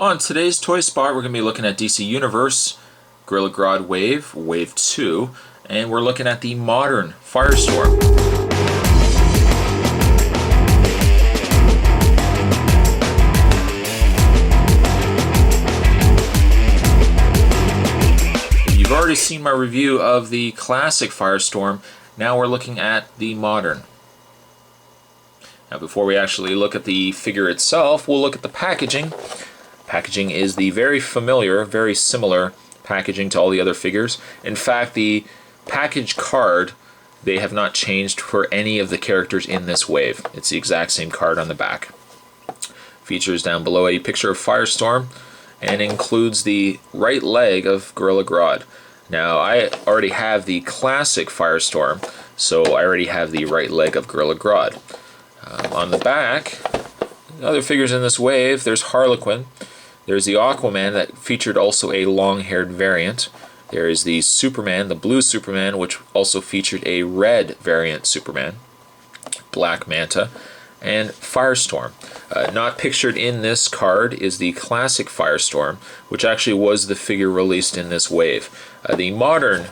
On today's Toy Spot, we're going to be looking at DC Universe, Gorilla Grodd Wave, Wave 2, and we're looking at the modern Firestorm. You've already seen my review of the classic Firestorm. Now we're looking at the modern. Now before we actually look at the figure itself, we'll look at the packaging. Packaging is the very familiar, very similar packaging to all the other figures. In fact, the package card, they have not changed for any of the characters in this wave. It's the exact same card on the back. Features down below a picture of Firestorm and includes the right leg of Gorilla Grodd. Now, I already have the classic Firestorm, so I already have the right leg of Gorilla Grodd. On the back, other figures in this wave, there's Harley Quinn. There's the Aquaman that featured also a long-haired variant. There is the Superman, the blue Superman, which also featured a red variant Superman. Black Manta. And Firestorm. Not pictured in this card is the classic Firestorm, which actually was the figure released in this wave. The modern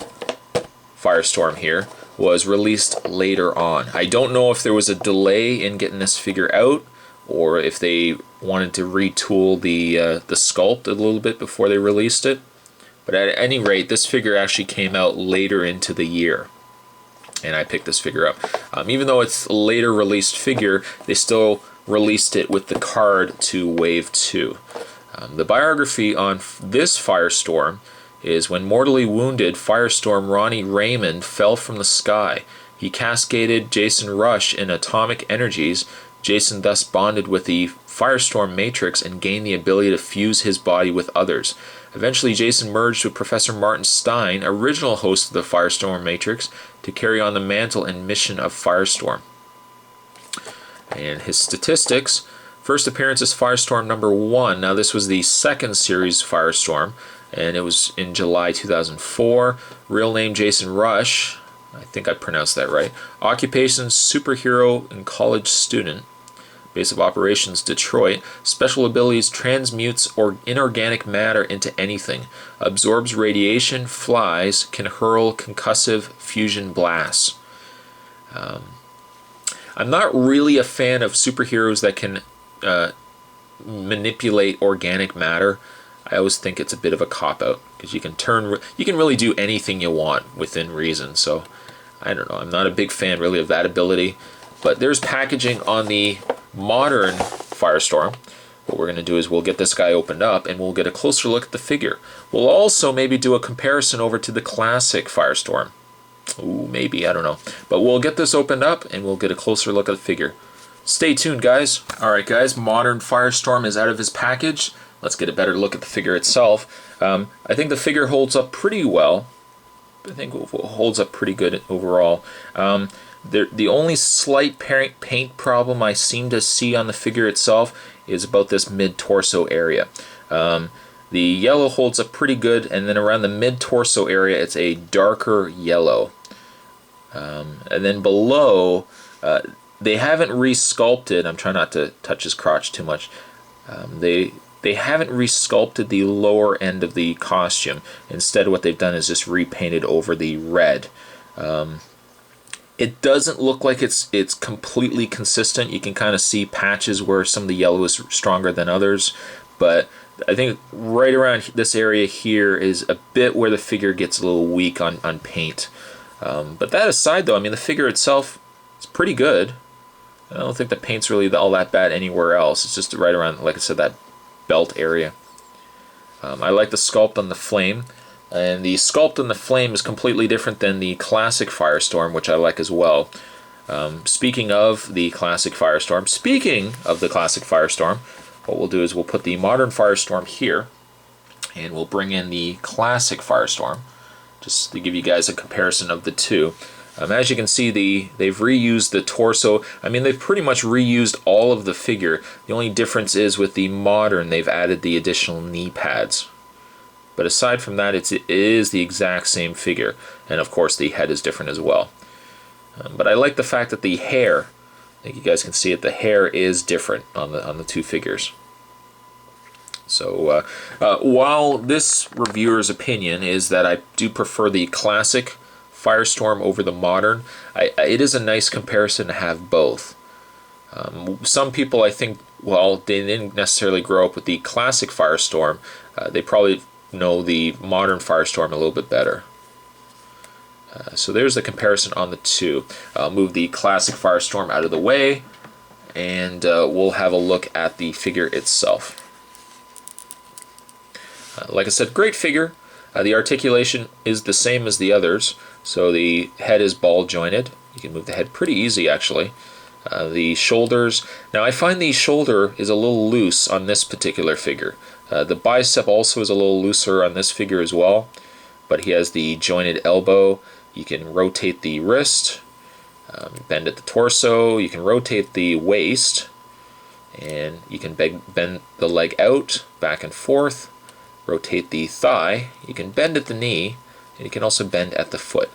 Firestorm here was released later on. I don't know if there was a delay in getting this figure out, or if they wanted to retool the sculpt a little bit before they released it. But at any rate, this figure actually came out later into the year, and I picked this figure up. Even though it's a later released figure, they still released it with the card to Wave 2. The biography on this Firestorm is: when mortally wounded, Firestorm Ronnie Raymond fell from the sky. He cascaded Jason Rush in atomic energies. Jason thus bonded with the Firestorm Matrix and gained the ability to fuse his body with others. Eventually, Jason merged with Professor Martin Stein, original host of the Firestorm Matrix, to carry on the mantle and mission of Firestorm. And his statistics: first appearance is Firestorm number 1. Now this was the second series Firestorm, and it was in July 2004. Real name Jason Rush. I think I pronounced that right. Occupation: superhero and college student. Base of operations: Detroit. Special abilities: transmutes or inorganic matter into anything. Absorbs radiation, flies, can hurl concussive fusion blasts. I'm not really a fan of superheroes that can manipulate organic matter. I always think it's a bit of a cop-out, because you can really do anything you want within reason. So I don't know, I'm not a big fan really of that ability. But there's packaging on the modern Firestorm. What we're going to do is we'll get this guy opened up and we'll get a closer look at the figure. We'll also maybe do a comparison over to the classic Firestorm. Ooh, maybe, I don't know. But we'll get this opened up and we'll get a closer look at the figure. Stay tuned, guys. Alright guys, modern Firestorm is out of his package. Let's get a better look at the figure itself. I think the figure holds up pretty well. I think it holds up pretty good overall. The only slight paint problem I seem to see on the figure itself is about this mid-torso area. The yellow holds up pretty good, and then around the mid-torso area it's a darker yellow. And then below, they haven't resculpted. I'm trying not to touch his crotch too much. They haven't resculpted the lower end of the costume. Instead, what they've done is just repainted over the red. It doesn't look like it's completely consistent. You can kind of see patches where some of the yellow is stronger than others, but I think right around this area here is a bit where the figure gets a little weak on paint. But that aside, though, I mean, the figure itself is pretty good. I don't think the paint's really all that bad anywhere else. It's just right around, like I said, that belt area. I like the sculpt on the flame. And the sculpt on the flame is completely different than the classic Firestorm, which I like as well. Speaking of the classic Firestorm, what we'll do is we'll put the modern Firestorm here, and we'll bring in the classic Firestorm, just to give you guys a comparison of the two. As you can see, they've reused the torso. I mean, they've pretty much reused all of the figure. The only difference is with the modern, they've added the additional knee pads. But aside from that, it is the exact same figure. And of course, the head is different as well. But I like the fact that the hair, I think you guys can see it, the hair is different on the two figures. So while this reviewer's opinion is that I do prefer the classic Firestorm over the modern, it is a nice comparison to have both. Some people, I think, well, they didn't necessarily grow up with the classic Firestorm. They probably know the modern Firestorm a little bit better. So there's the comparison on the two. I'll move the classic Firestorm out of the way, and we'll have a look at the figure itself. Like I said, great figure. The articulation is the same as the others, so the head is ball jointed. You can move the head pretty easy, actually. The shoulders, now I find the shoulder is a little loose on this particular figure. The bicep also is a little looser on this figure as well, but he has the jointed elbow. You can rotate the wrist, bend at the torso, you can rotate the waist, and you can bend the leg out, back and forth, rotate the thigh, you can bend at the knee, and you can also bend at the foot.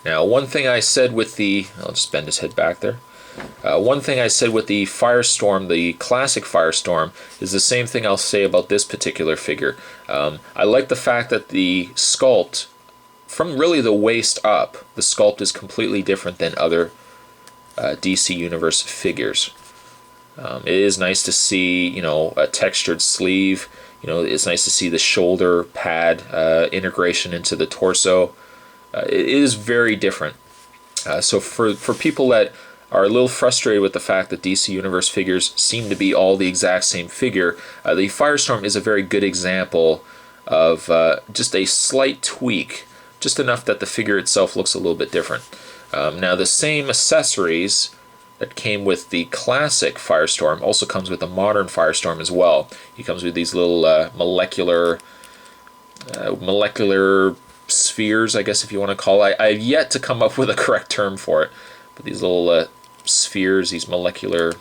Now, one thing I said with the, I'll just bend his head back there. One thing I said with the Firestorm, the classic Firestorm, is the same thing I'll say about this particular figure. I like the fact that the sculpt, from really the waist up, the sculpt is completely different than other DC Universe figures. It is nice to see, you know, a textured sleeve. You know, it's nice to see the shoulder pad integration into the torso. It is very different. So for people that are a little frustrated with the fact that DC Universe figures seem to be all the exact same figure, the Firestorm is a very good example of just a slight tweak, just enough that the figure itself looks a little bit different. Now, the same accessories that came with the classic Firestorm also comes with the modern Firestorm as well. He comes with these little molecular spheres, I guess if you want to call it. I've yet to come up with a correct term for it, but these little spheres, these molecular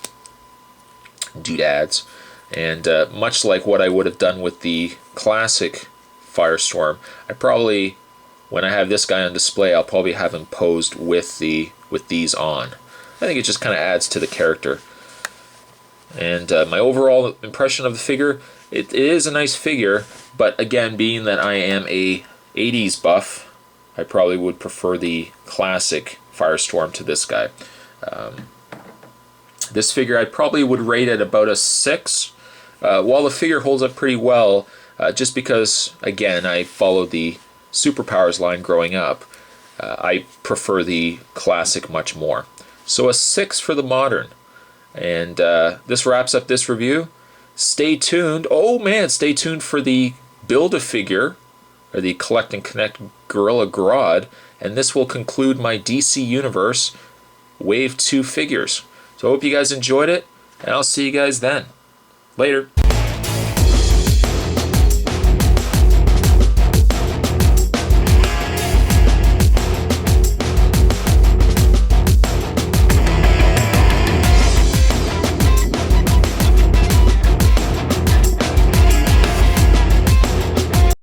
doodads, and much like what I would have done with the classic Firestorm, I probably, when I have this guy on display, I'll probably have him posed with these on. I think it just kind of adds to the character. And my overall impression of the figure, it is a nice figure, but again, being that I am a 80s buff, I probably would prefer the classic Firestorm to this guy. This figure I probably would rate at about a 6, while the figure holds up pretty well, just because, again, I followed the Superpowers line growing up. I prefer the classic much more. So a 6 for the modern. And this wraps up this review. Stay tuned. Oh man, stay tuned for the Build-A-Figure, or the Collect and Connect Gorilla Grodd, and this will conclude my DC Universe Wave 2 figures. So I hope you guys enjoyed it, and I'll see you guys then. Later.